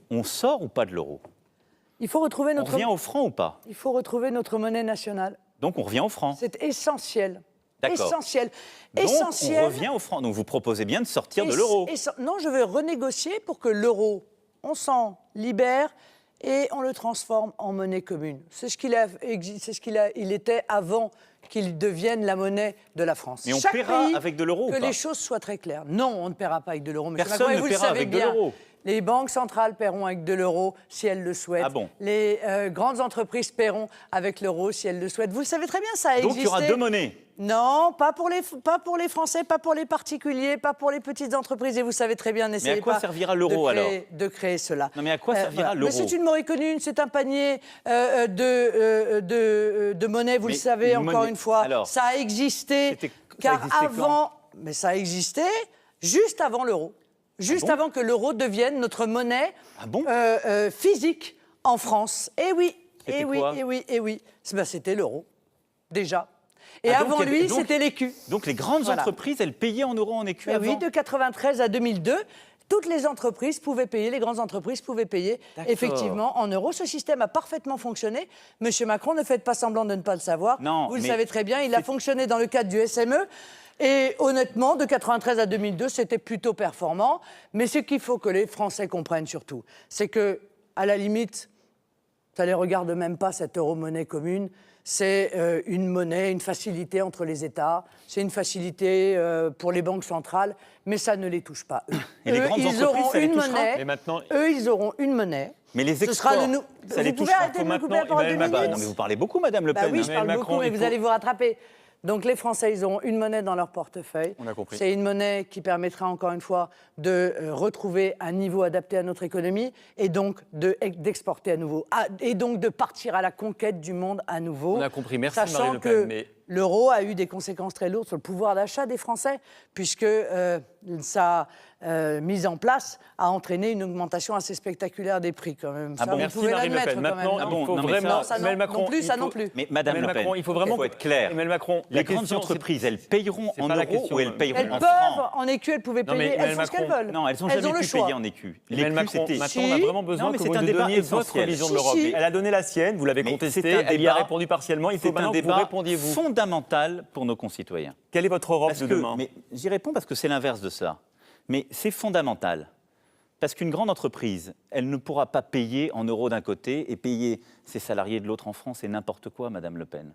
on sort ou pas de l'euro? Il faut retrouver On revient au franc ou pas? Il faut retrouver notre monnaie nationale. Donc on revient au franc. C'est essentiel. D'accord. Essentiel. Donc Essentiel. on revient au franc. Donc vous proposez bien de sortir de l'euro. Non, je veux renégocier pour que l'euro, on s'en libère et on le transforme en monnaie commune. C'est ce qu'il était avant qu'il devienne la monnaie de la France. Mais on Chaque paiera pays, avec de l'euro ou que pas? les choses soient très claires. Non, on ne paiera pas avec de l'euro. Personne ne paiera avec de l'euro. Les banques centrales paieront avec de l'euro si elles le souhaitent. Ah bon? Les grandes entreprises paieront avec l'euro si elles le souhaitent. Vous le savez très bien, ça a existé. Donc il y aura deux monnaies? Non, pas pour les Français, pas pour les particuliers, pas pour les petites entreprises. Et vous savez très bien, n'essayez pas. Mais à quoi servira l'euro alors? De créer cela. Non mais à quoi servira l'euro? Mais c'est une monnaie commune, c'est un panier de monnaie, vous le savez, encore une fois. Alors, ça a existé, car avant... Mais ça a existé juste avant l'euro. Juste avant que l'euro devienne notre monnaie physique en France. Eh oui, eh oui, eh oui, eh oui. C'était l'euro, déjà. Et avant lui, c'était l'écu. Donc les grandes entreprises, elles payaient en euros, en écu avant? Oui, de 93 à 2002, toutes les entreprises pouvaient payer, les grandes entreprises pouvaient payer effectivement en euros. Ce système a parfaitement fonctionné. Monsieur Macron, ne faites pas semblant de ne pas le savoir. Non, vous le savez très bien, il a fonctionné dans le cadre du SME. Et honnêtement, de 93 à 2002, c'était plutôt performant. Mais ce qu'il faut que les Français comprennent surtout, c'est que, à la limite, ça ne les regarde même pas, cette euro-monnaie commune. C'est une monnaie, une facilité entre les États. C'est une facilité pour les banques centrales, mais ça ne les touche pas, eux. Et les grandes entreprises, ça les touchera? Mais maintenant, eux, ils auront une monnaie. Mais les exports, ça les touchera? Vous pouvez arrêter de me couper la parole 2 minutes? Non, mais vous parlez beaucoup, Madame Le Pen. Oui, je parle beaucoup, mais vous allez vous rattraper. Donc les Français, ils auront une monnaie dans leur portefeuille. On a compris. C'est une monnaie qui permettra encore une fois de retrouver un niveau adapté à notre économie et donc d'exporter à nouveau. Et donc de partir à la conquête du monde à nouveau. On a compris, merci Sachant Marine Le Pen. que l'euro a eu des conséquences très lourdes sur le pouvoir d'achat des Français, puisque sa mise en place a entraîné une augmentation assez spectaculaire des prix quand même. Merci Marine Le Pen. Maintenant, il faut vraiment... Ça non plus. Mais Madame Le Pen, il faut être clair. Emmanuel Macron, les grandes entreprises, elles payeront en euros ou elles payeront en francs? Elles peuvent, en écu, elles pouvaient payer, elles font ce qu'elles veulent. Non, elles n'ont jamais pu payer en écu. Emmanuel Macron, maintenant on a vraiment besoin que vous nous donniez votre vision de l'Europe. Elle a donné la sienne, vous l'avez contestée, elle y a répondu partiellement, il faut maintenant que vous répondiez vous. C'est un débat fondamental pour nos concitoyens. Quelle est votre Europe de demain? Mais j'y réponds parce que c'est l'inverse de ça. Mais c'est fondamental. Parce qu'une grande entreprise, elle ne pourra pas payer en euros d'un côté et payer ses salariés de l'autre en France, c'est n'importe quoi, Madame Le Pen.